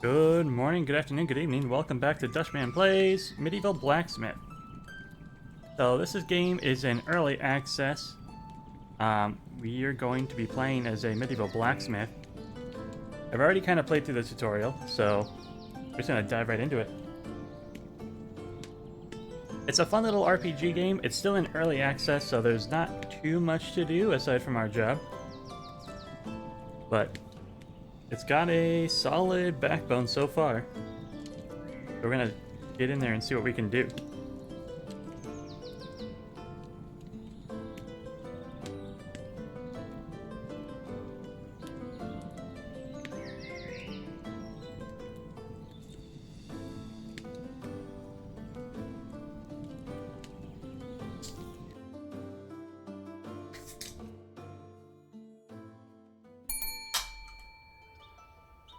Good morning, good afternoon, good evening. Welcome back to Dutchman Plays Medieval Blacksmith. So game is in early access. We are going to be playing as a medieval blacksmith. I've already kind of played through the tutorial, so we're just gonna dive right into it. It's a fun little RPG game. It's still in early access, so there's not too much to do aside from our job. But it's got a solid backbone so far. We're gonna get in there and see what we can do.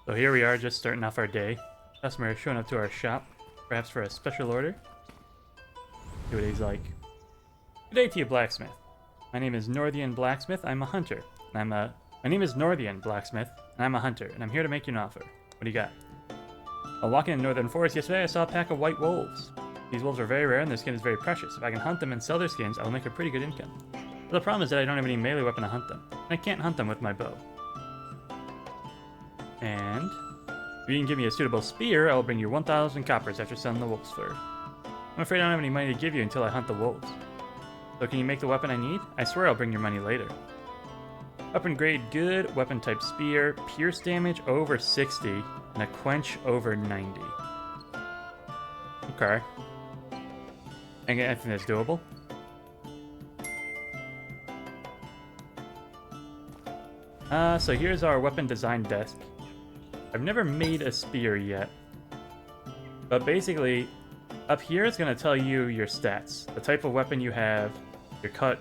So here we are, just starting off our day. Customer is showing up to our shop, perhaps for a special order. See what he's like. Good day to you, blacksmith. My name is Northian Blacksmith. I'm a hunter. My name is Northian Blacksmith, and I'm a hunter, and I'm here to make you an offer. What do you got? While walking in the northern forest yesterday, I saw a pack of white wolves. These wolves are very rare, and their skin is very precious. If I can hunt them and sell their skins, I will make a pretty good income. But the problem is that I don't have any melee weapon to hunt them, and I can't hunt them with my bow. And if you can give me a suitable spear, I will bring you 1,000 coppers after selling the wolf's fur. I'm afraid I don't have any money to give you until I hunt the wolves. So can you make the weapon I need? I swear I'll bring your money later. Weapon grade good, weapon type spear, pierce damage over 60, and a quench over 90. Okay. I think that's doable. So here's our weapon design desk. I've never made a spear yet, but basically, up here it's going to tell you your stats, the type of weapon you have, your cut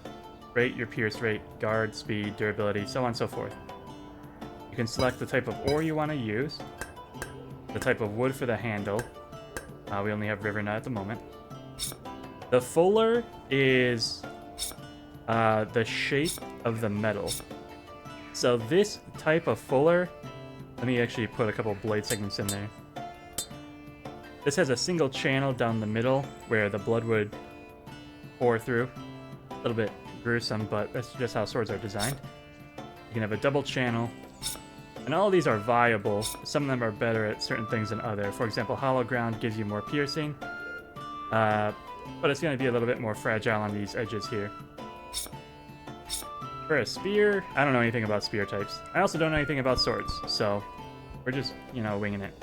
rate, your pierce rate, guard, speed, durability, so on and so forth. You can select the type of ore you want to use, the type of wood for the handle. We only have river nut at the moment. The fuller is the shape of the metal. So this type of fuller, let me actually put a couple blade segments in there. This has a single channel down the middle where the blood would pour through. A little bit gruesome, but that's just how swords are designed. You can have a double channel, and all of these are viable. Some of them are better at certain things than others. For example, hollow ground gives you more piercing, but it's going to be a little bit more fragile on these edges here. For a spear, I don't know anything about spear types. I also don't know anything about swords, so we're just, winging it.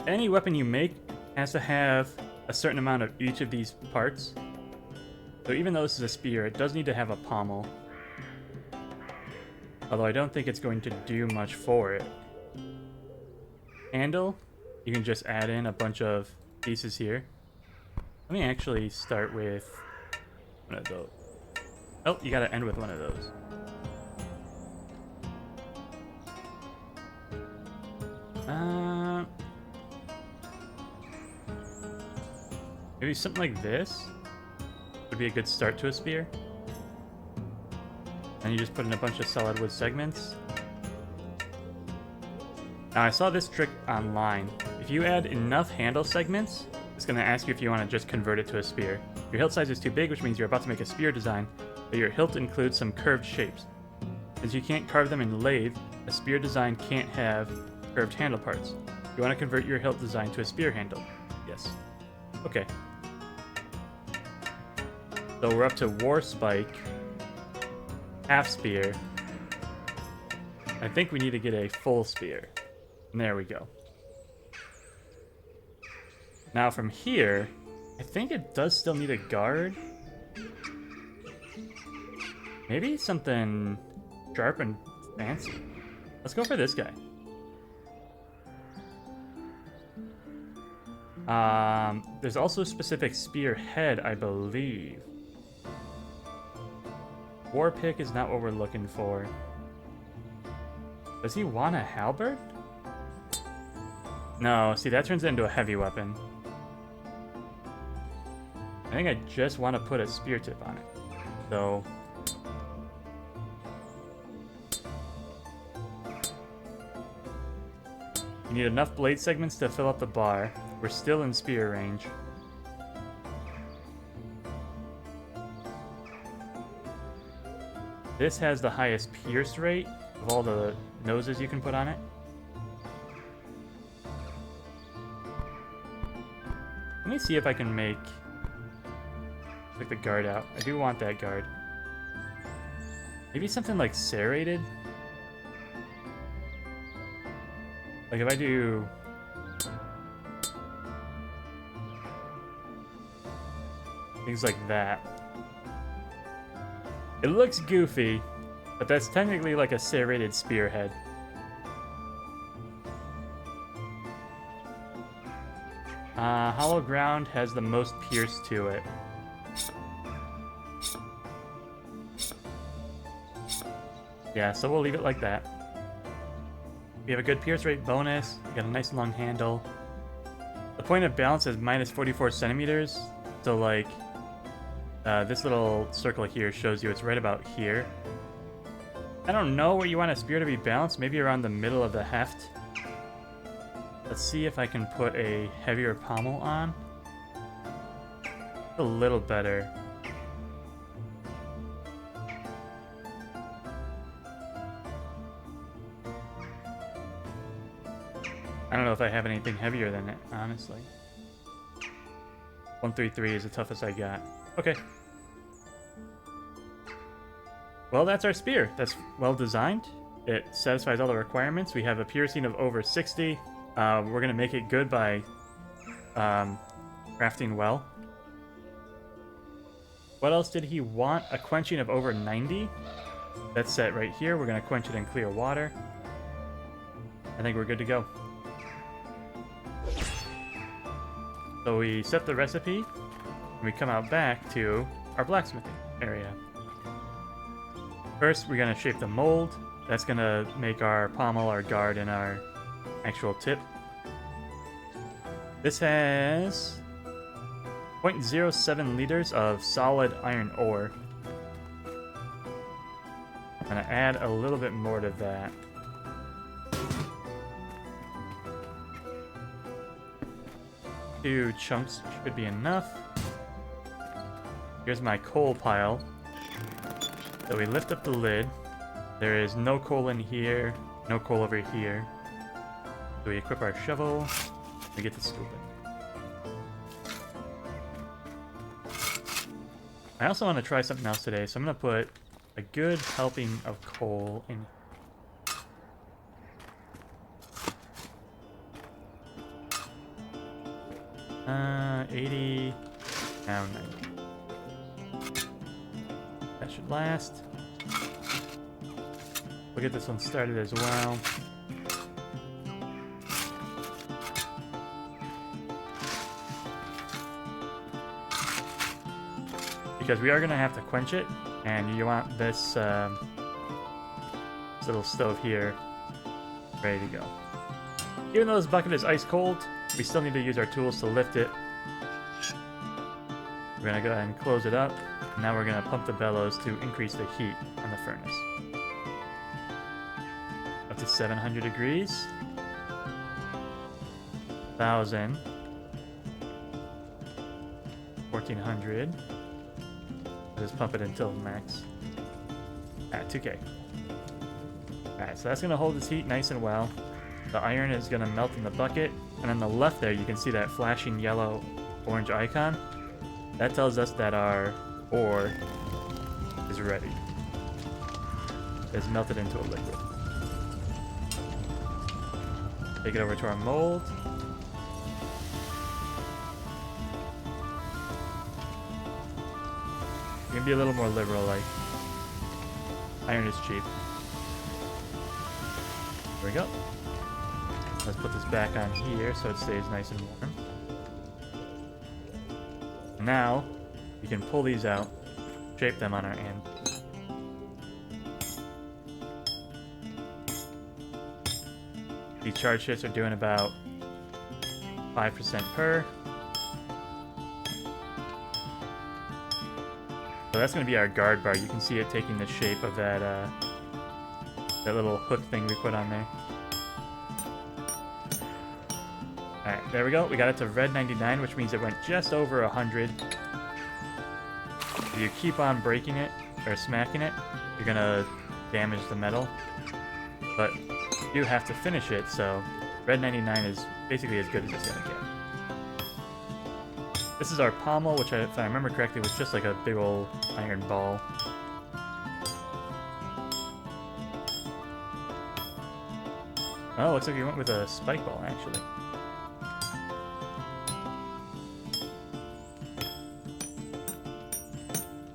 Any weapon you make has to have a certain amount of each of these parts. So even though this is a spear, it does need to have a pommel. Although I don't think it's going to do much for it. Handle, you can just add in a bunch of pieces here. Let me actually start with one of those. Oh, you gotta end with one of those. Maybe something like this would be a good start to a spear. And you just put in a bunch of solid wood segments. Now I saw this trick online. If you add enough handle segments, it's going to ask you if you want to just convert it to a spear. Your hilt size is too big, which means you're about to make a spear design, but your hilt includes some curved shapes. Since you can't carve them in lathe, a spear design can't have curved handle parts. You want to convert your hilt design to a spear handle. Yes. Okay. So we're up to War Spike, half spear. I think we need to get a full spear. And there we go. Now from here, I think it does still need a guard. Maybe something sharp and fancy. Let's go for this guy. There's also a specific spear head, I believe. War pick is not what we're looking for. Does he want a halberd? No, see, that turns it into a heavy weapon. I think I just want to put a spear tip on it. So You need enough blade segments to fill up the bar. We're still in spear range. This has the highest pierce rate of all the noses you can put on it. Let me see if I can make the guard out. I do want that guard. Maybe something like serrated? Like if I do... things like that. It looks goofy, but that's technically like a serrated spearhead. Hollow ground has the most pierce to it. Yeah, so we'll leave it like that. We have a good pierce rate bonus. We got a nice long handle. The point of balance is minus 44 centimeters. So like, this little circle here shows you it's right about here. I don't know where you want a spear to be balanced. Maybe around the middle of the heft. Let's see if I can put a heavier pommel on. A little better. I don't know if I have anything heavier than it, honestly. 133 is the toughest I got. Okay. Well, that's our spear. That's well designed. It satisfies all the requirements. We have a piercing of over 60. We're going to make it good by crafting well. What else did he want? A quenching of over 90. That's set right here. We're going to quench it in clear water. I think we're good to go. So we set the recipe, and we come out back to our blacksmithing area. First, we're going to shape the mold. That's going to make our pommel, our guard, and our actual tip. This has 0.07 liters of solid iron ore. I'm going to add a little bit more to that. Two chunks should be enough. Here's my coal pile. So we lift up the lid. There is no coal in here, no coal over here. So we equip our shovel. We get to scoop it. I also want to try something else today, so I'm going to put a good helping of coal in. 80, now 90. That should last. We'll get this one started as well. Because we are going to have to quench it, and you want this little stove here ready to go. Even though this bucket is ice cold, we still need to use our tools to lift it. We're going to go ahead and close it up. Now we're going to pump the bellows to increase the heat on the furnace. Up to 700 degrees. 1000. 1400. Just pump it until max. At 2K. Alright, so that's going to hold this heat nice and well. The iron is going to melt in the bucket. And on the left there, you can see that flashing yellow-orange icon. That tells us that our ore is ready. It's melted into a liquid. Take it over to our mold. You can be a little more liberal, like iron is cheap. There we go. Let's put this back on here so it stays nice and warm. Now, we can pull these out, shape them on our end. These charge shifts are doing about 5% per. So that's going to be our guard bar. You can see it taking the shape of that, that little hook thing we put on there. Alright, there we go. We got it to red 99, which means it went just over 100. If you keep on breaking it, or smacking it, you're gonna damage the metal. But you have to finish it, so red 99 is basically as good as it's gonna get. This is our pommel, which, if I remember correctly, was just like a big old iron ball. Oh, looks like we went with a spike ball, actually.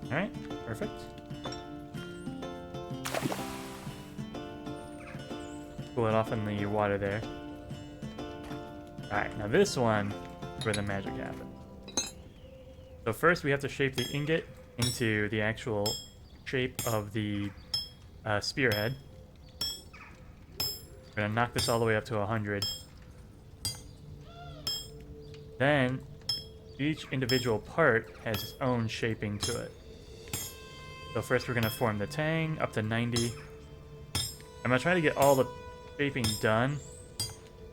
Alright, perfect. Cool it off in the water there. Alright, now this one is where the magic happens. So first we have to shape the ingot into the actual shape of the spearhead. We're gonna knock this all the way up to 100. Then each individual part has its own shaping to it. So first we're gonna form the tang up to 90. I'm gonna try to get all the shaping done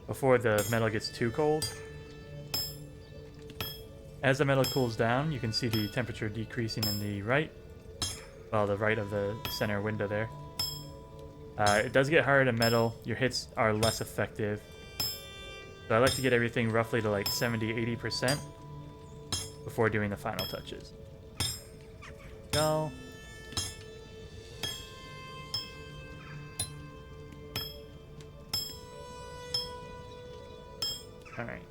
before the metal gets too cold. As the metal cools down, you can see the temperature decreasing in the right. Well, the right of the center window there. It does get harder to metal. Your hits are less effective. So I like to get everything roughly to like 70-80% before doing the final touches. Go. Alright.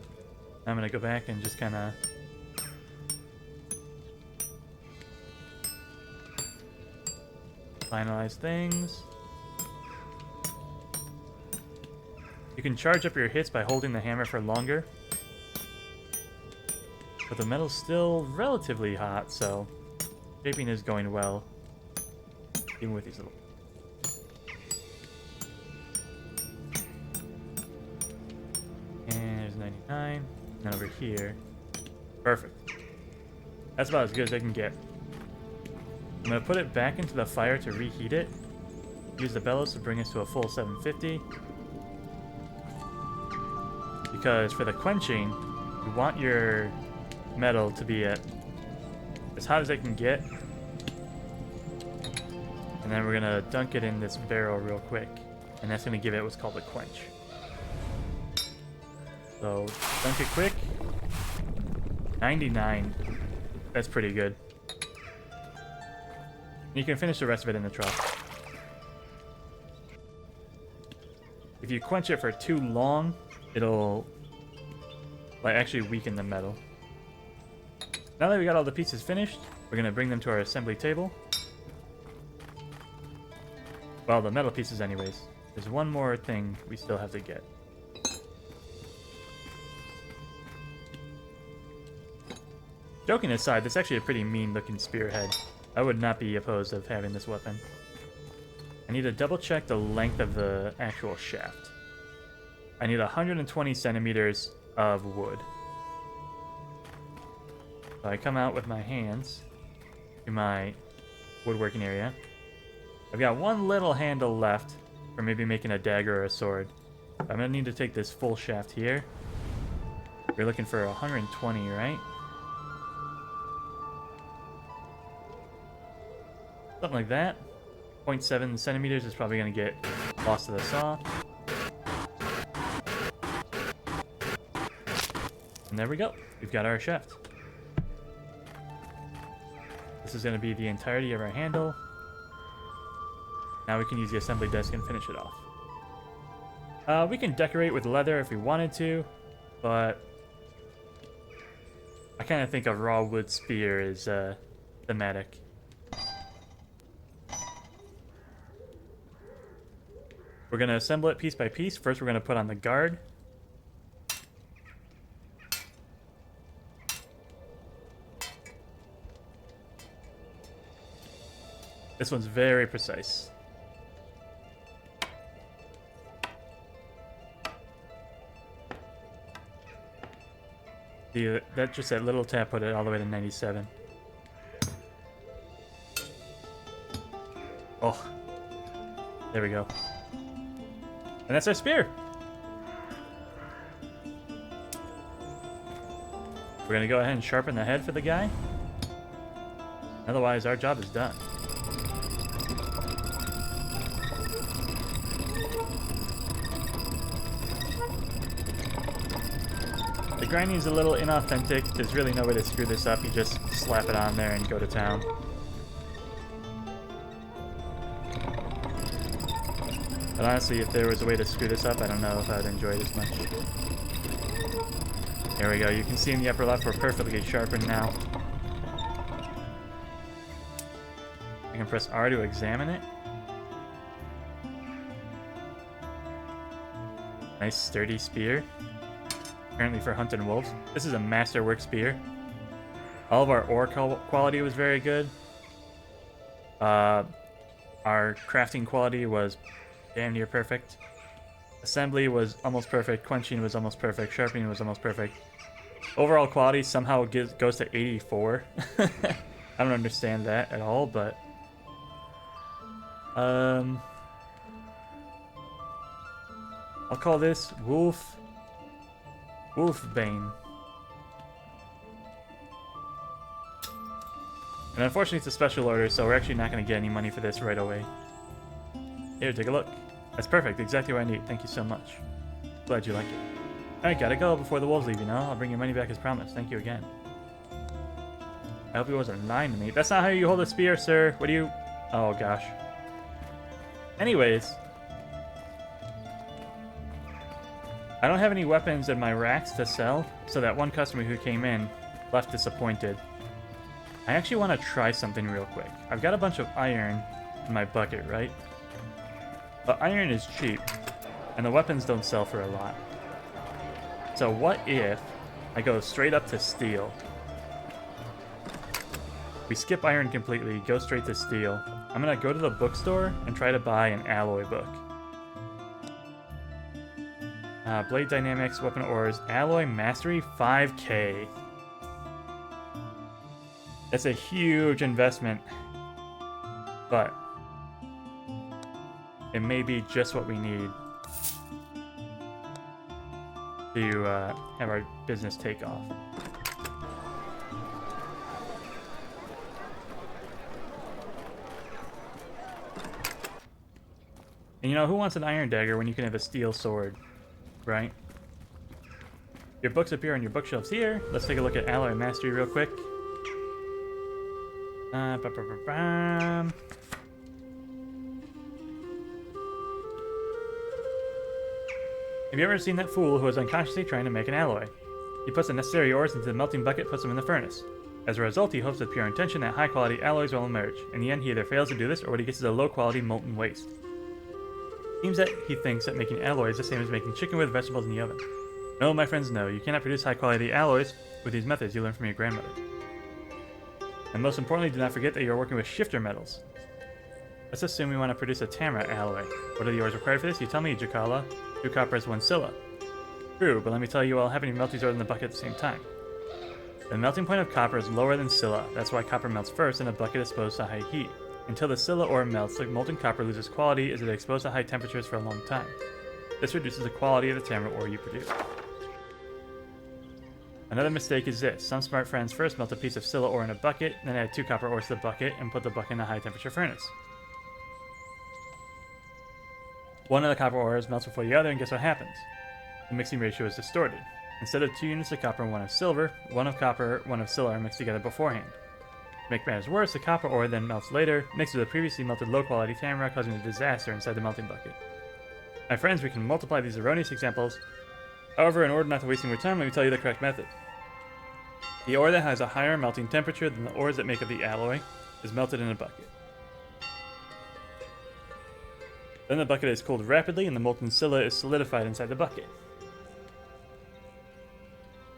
I'm gonna go back and just kind of finalize things. You can charge up your hits by holding the hammer for longer. But the metal's still relatively hot, so shaping is going well. Even with these little... And there's 99. And over here. Perfect. That's about as good as I can get. I'm going to put it back into the fire to reheat it. Use the bellows to bring us to a full 750. Because for the quenching, you want your metal to be at as hot as it can get. And then we're going to dunk it in this barrel real quick. And that's going to give it what's called a quench. So, dunk it quick. 99. That's pretty good. You can finish the rest of it in the trough. If you quench it for too long, it'll like actually weaken the metal. Now that we got all the pieces finished, we're going to bring them to our assembly table. Well, the metal pieces anyways. There's one more thing we still have to get. Joking aside, this is actually a pretty mean looking spearhead. I would not be opposed of having this weapon. I need to double check the length of the actual shaft. I need 120 centimeters of wood. So I come out with my hands to my woodworking area. I've got one little handle left for maybe making a dagger or a sword. I'm going to need to take this full shaft here. We're looking for 120, right? Something like that. 0.7 centimeters is probably going to get lost to the saw. And there we go. We've got our shaft. This is going to be the entirety of our handle. Now we can use the assembly desk and finish it off. We can decorate with leather if we wanted to, but I kind of think a raw wood spear is thematic. We're going to assemble it piece by piece. First, we're going to put on the guard. This one's very precise. That just that little tap put it all the way to 97. Oh, there we go. And that's our spear. We're gonna go ahead and sharpen the head for the guy. Otherwise, our job is done. The grinding is a little inauthentic. There's really no way to screw this up. You just slap it on there and go to town. But honestly, if there was a way to screw this up, I don't know if I'd enjoy it as much. There we go. You can see in the upper left, we're perfectly sharpened now. I can press R to examine it. Nice sturdy spear. Apparently for hunting wolves. This is a masterwork spear. All of our ore quality was very good. Our crafting quality was damn near perfect. Assembly was almost perfect. Quenching was almost perfect. Sharpening was almost perfect. Overall quality somehow goes to 84. I don't understand that at all, but... I'll call this Wolfbane. And unfortunately it's a special order, so we're actually not going to get any money for this right away. Here, take a look. That's perfect, exactly what I need. Thank you so much. Glad you like it. Alright, gotta go before the wolves leave, you know? I'll bring your money back as promised. Thank you again. I hope he wasn't lying to me. That's not how you hold a spear, sir. What do you... Oh, gosh. Anyways. I don't have any weapons in my racks to sell, so that one customer who came in left disappointed. I actually want to try something real quick. I've got a bunch of iron in my bucket, right? But iron is cheap, and the weapons don't sell for a lot. So what if I go straight up to steel? We skip iron completely, go straight to steel. I'm gonna go to the bookstore and try to buy an alloy book. Blade Dynamics, Weapon Ores, Alloy Mastery 5K. That's a huge investment, but it may be just what we need to have our business take off. And you know, who wants an iron dagger when you can have a steel sword, right? Your books appear on your bookshelves here. Let's take a look at Alloy Mastery real quick. Have you ever seen that fool who is unconsciously trying to make an alloy? He puts the necessary ores into the melting bucket, puts them in the furnace. As a result, he hopes with pure intention that high-quality alloys will emerge. In the end, he either fails to do this, or what he gets is a low-quality molten waste. Seems that he thinks that making alloy is the same as making chicken with vegetables in the oven. No, my friends, no. You cannot produce high-quality alloys with these methods you learned from your grandmother. And most importantly, do not forget that you are working with shifter metals. Let's assume we want to produce a Tamra alloy. What are the ores required for this? You tell me, Jakala. 2 coppers, 1 scylla. True, but let me tell you, I'll have any melt these ores in the bucket at the same time. The melting point of copper is lower than scylla. That's why copper melts first in a bucket exposed to high heat. Until the scylla ore melts, the molten copper loses quality as it is exposed to high temperatures for a long time. This reduces the quality of the Tamra ore you produce. Another mistake is this. Some smart friends first melt a piece of scylla ore in a bucket, then add 2 copper ores to the bucket, and put the bucket in a high temperature furnace. One of the copper ores melts before the other, and guess what happens? The mixing ratio is distorted. Instead of 2 units of copper and 1 of silver, 1 of copper, 1 of scylla are mixed together beforehand. To make matters worse, the copper ore then melts later, mixed with the previously melted low-quality Tamra, causing a disaster inside the melting bucket. My friends, we can multiply these erroneous examples. However, in order not to waste your time, let me tell you the correct method. The ore that has a higher melting temperature than the ores that make up the alloy is melted in a bucket. Then the bucket is cooled rapidly and the molten scylla is solidified inside the bucket.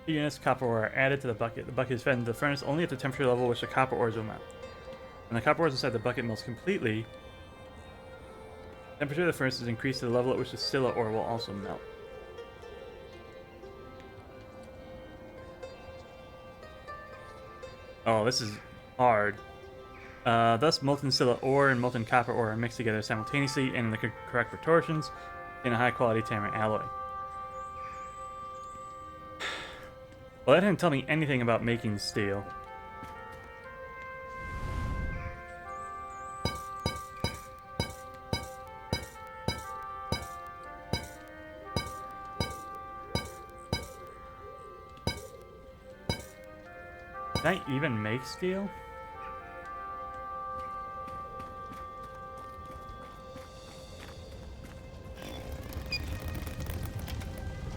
2 units of copper ore are added to the bucket. The bucket is fed into the furnace only at the temperature level which the copper ores will melt. When the copper ores inside the bucket melts completely, the temperature of the furnace is increased to the level at which the scylla ore will also melt. Oh, this is hard. Thus, molten scylla ore and molten copper ore are mixed together simultaneously and in the correct proportions in a high-quality Tamra alloy. Well, that didn't tell me anything about making steel. Can I even make steel?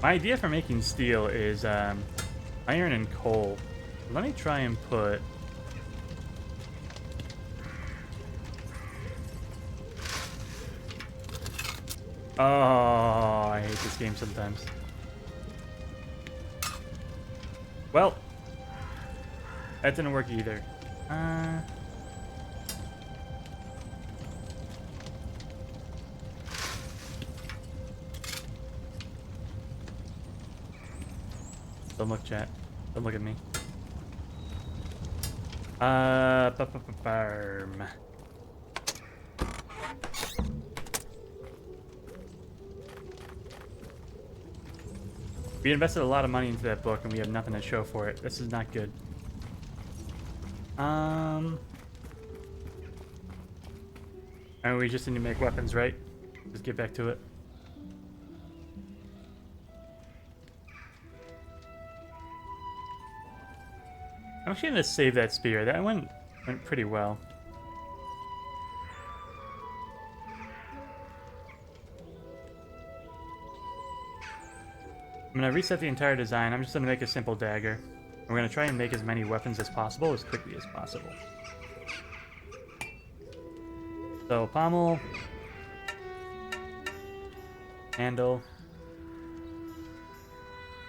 My idea for making steel is iron and coal. Let me try and put... Oh, I hate this game sometimes. Well, that didn't work either. Don't look, chat. Don't look at me. Farm. We invested a lot of money into that book, and we have nothing to show for it. This is not good. And we just need to make weapons, right? Just get back to it. I'm actually gonna save that spear. That went pretty well. I'm gonna reset the entire design. I'm just gonna make a simple dagger. We're gonna try and make as many weapons as possible, as quickly as possible. So, pommel. Handle.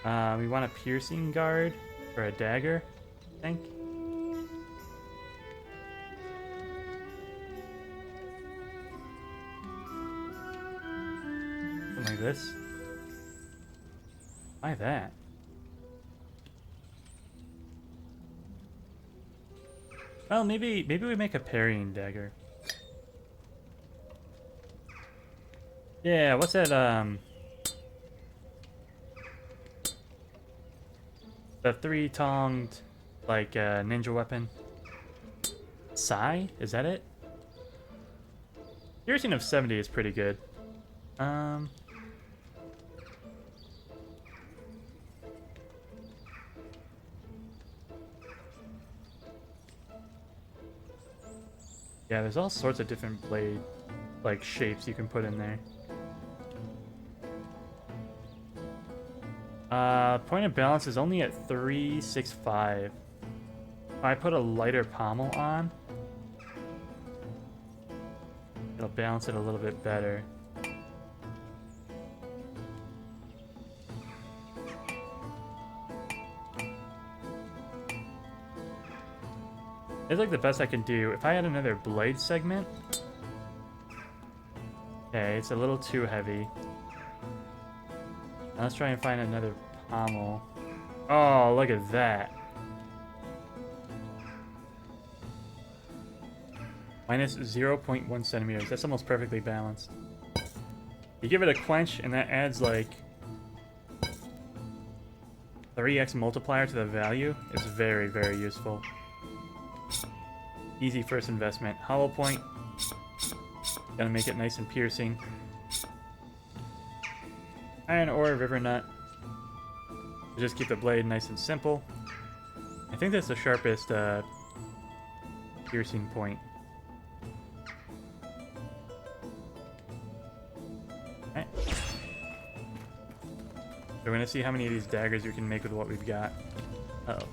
We want a piercing guard for a dagger, I think. Something like this. Why that? Well, maybe we make a parrying dagger. Yeah, what's that, the three-tonged, like, ninja weapon? Sai? Is that it? Piercing of 70 is pretty good. Yeah, there's all sorts of different blade, like, shapes you can put in there. Point of balance is only at 365. If I put a lighter pommel on, it'll balance it a little bit better. It's like the best I can do. If I had another blade segment... Okay, it's a little too heavy. Now let's try and find another pommel. Oh, look at that. Minus 0.1 centimeters. That's almost perfectly balanced. You give it a quench, and that adds like 3x multiplier to the value. It's very, very useful. Easy first investment. Hollow point. Gotta make it nice and piercing. Iron ore, river nut. Just keep the blade nice and simple. I think that's the sharpest piercing point. Okay. We're gonna see how many of these daggers you can make with what we've got. Uh-oh.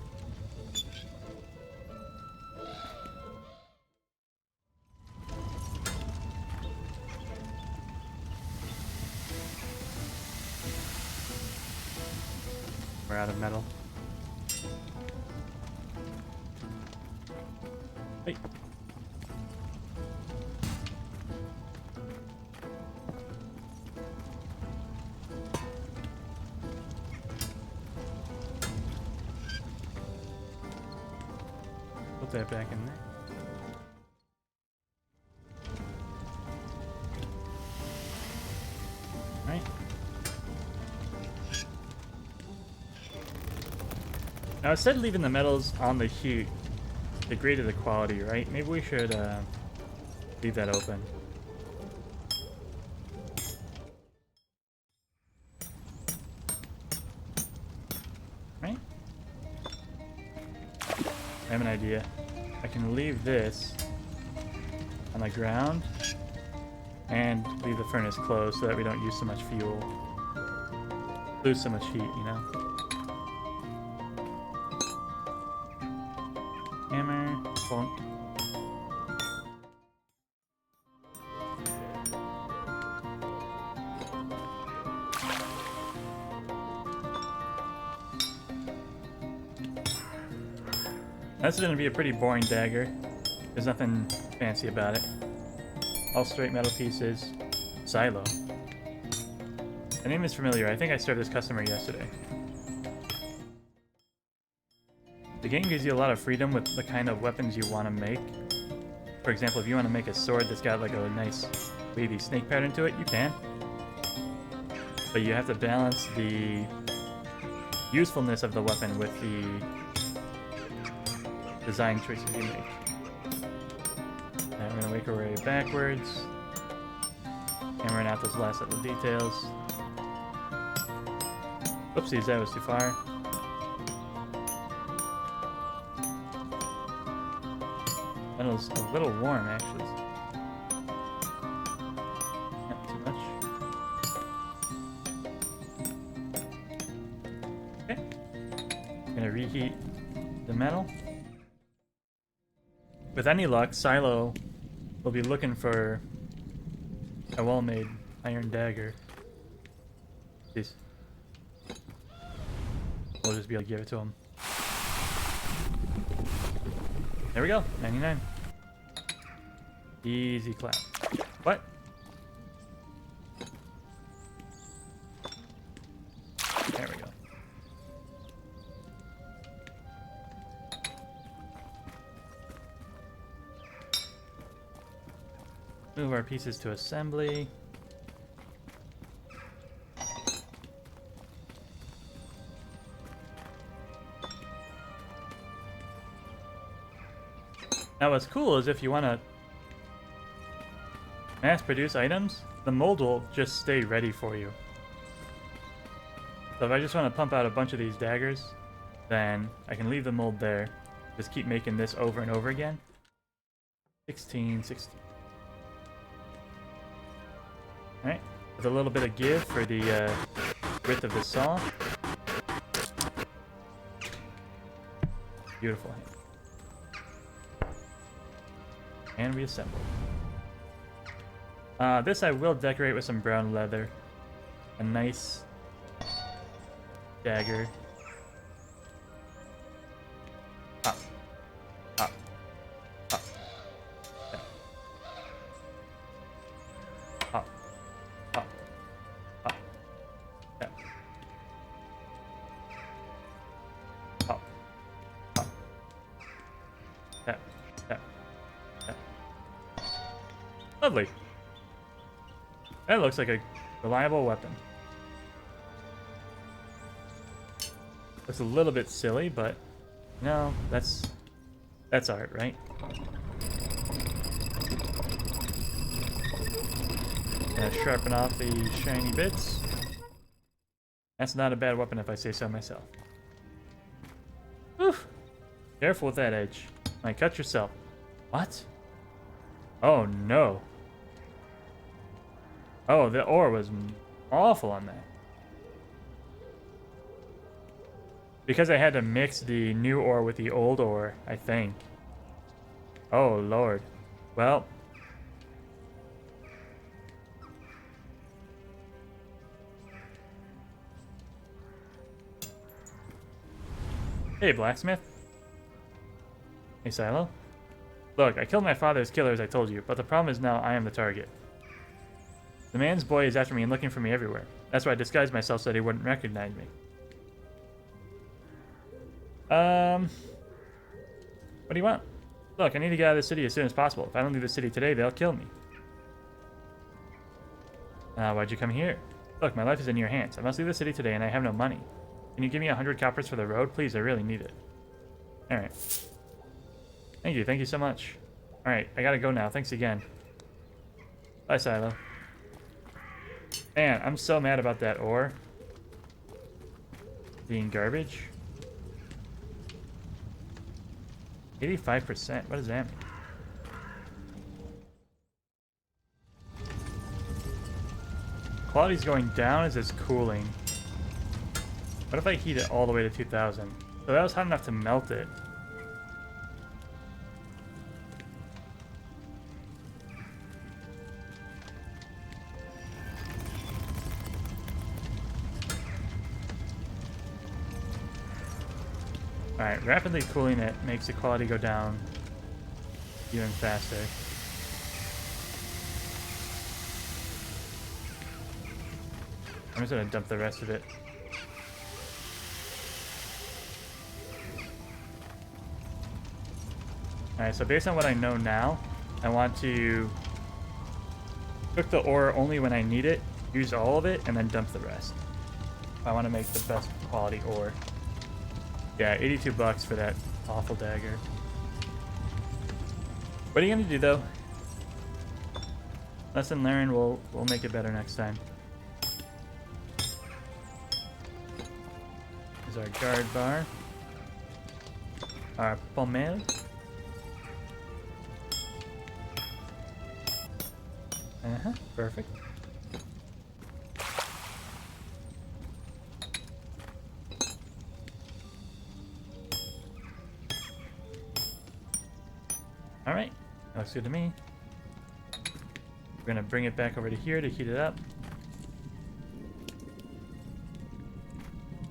We're out of metal. Hey. Put that back in there. All right. Now, instead of leaving the metals on the heat, degraded the quality, right? Maybe we should leave that open. Right? I have an idea. I can leave this on the ground and leave the furnace closed so that we don't use so much fuel. Lose so much heat, you know? Hammer, bonk. This is going to be a pretty boring dagger. There's nothing fancy about it. All straight metal pieces. Silo. The name is familiar. I think I served this customer yesterday. The game gives you a lot of freedom with the kind of weapons you want to make. For example, if you want to make a sword that's got like a nice wavy snake pattern to it, you can. But you have to balance the usefulness of the weapon with the design choices you make. Now we're going to make our way backwards. Hammering out those last little details. Oopsies, that was too far. Metal's a little warm, actually. Not too much. Okay. Gonna reheat the metal. With any luck, Silo will be looking for a well-made iron dagger. Jeez. We'll just be able to give it to him. There we go, 99. Easy clap. What? There we go. Move our pieces to assembly. Now what's cool is if you want to mass produce items, the mold will just stay ready for you. So if I just want to pump out a bunch of these daggers, then I can leave the mold there. Just keep making this over and over again. 16, 16. Alright, with a little bit of give for the width of the saw. Beautiful. And reassemble. This I will decorate with some brown leather. A nice dagger. Pop. Pop. Pop. Yeah. Pop. Pop. Pop. Yeah. Pop. Pop. Yeah. Yeah. Lovely. That looks like a reliable weapon. Looks a little bit silly, but no, that's art, right? Gonna sharpen off the shiny bits. That's not a bad weapon if I say so myself. Whew. Careful with that edge. Might cut yourself. What? Oh no. Oh, the ore was awful on that. Because I had to mix the new ore with the old ore, I think. Oh, Lord. Well. Hey, Blacksmith. Hey, Silo. Look, I killed my father's killer as I told you, but the problem is now I am the target. The man's boy is after me and looking for me everywhere. That's why I disguised myself so that he wouldn't recognize me. What do you want? Look, I need to get out of the city as soon as possible. If I don't leave the city today, they'll kill me. Why'd you come here? Look, my life is in your hands. I must leave the city today and I have no money. Can you give me 100 coppers for the road, please? I really need it. Alright. Thank you so much. Alright, I gotta go now. Thanks again. Bye, Silo. Man, I'm so mad about that ore being garbage. 85%. What does that mean? Quality's going down as it's cooling. What if I heat it all the way to 2000? So that was hot enough to melt it. Alright, rapidly cooling it makes the quality go down even faster. I'm just gonna dump the rest of it. Alright, so based on what I know now, I want to cook the ore only when I need it, use all of it, and then dump the rest. I want to make the best quality ore. Yeah, 82 bucks for that awful dagger. What are you gonna do though? Lesson learned, we'll make it better next time. Here's our guard bar. Our pommel. Perfect. Alright, looks good to me. We're gonna bring it back over to here to heat it up.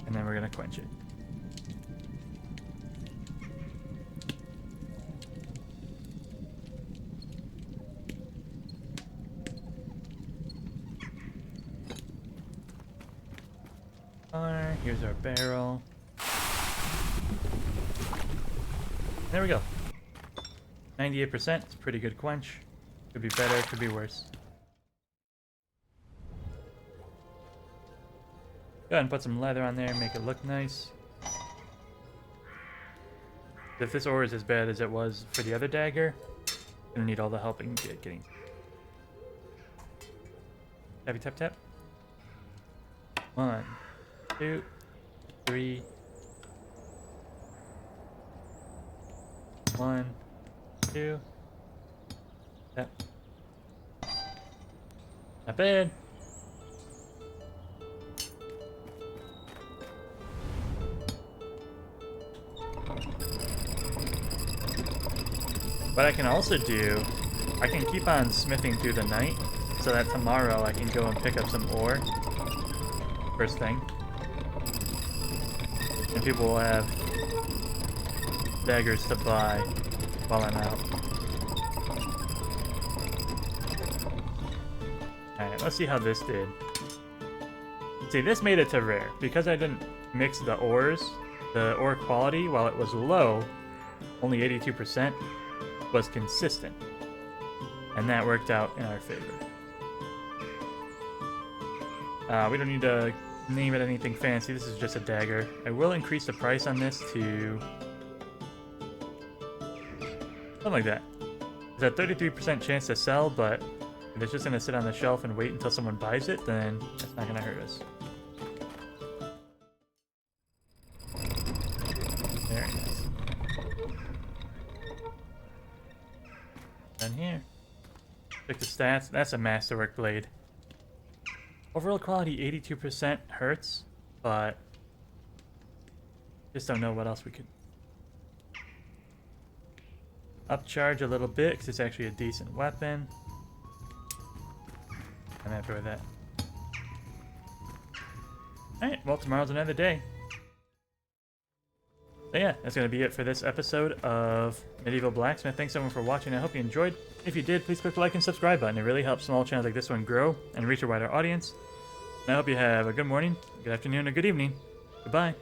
And then we're gonna quench it. Here's our barrel. There we go. 98%. It's a pretty good quench. Could be better, could be worse. Go ahead and put some leather on there, make it look nice. If this ore is as bad as it was for the other dagger, I'm gonna need all the help I can get getting. Tappy tap tap. 1, 2, 3. 1, 2. Tap. Not bad. What I can also do, I can keep on smithing through the night so that tomorrow I can go and pick up some ore first thing. And people will have daggers to buy while I'm out. Alright, let's see how this did. See, this made it to rare. Because I didn't mix the ores, the ore quality, while it was low, only 82%, was consistent. And that worked out in our favor. We don't need to name it anything fancy. This is just a dagger. I will increase the price on this to something like that. There's a 33% chance to sell, but if it's just going to sit on the shelf and wait until someone buys it, then that's not going to hurt us. Very nice. Done here. Check the stats. That's a masterwork blade. Overall quality 82% hurts, but just don't know what else we could upcharge a little bit because it's actually a decent weapon. I'm happy with that. Alright, well, tomorrow's another day. So yeah, that's going to be it for this episode of Medieval Blacksmith. Thanks everyone for watching. I hope you enjoyed. If you did, please click the like and subscribe button. It really helps small channels like this one grow and reach a wider audience. And I hope you have a good morning, good afternoon, or good evening. Goodbye.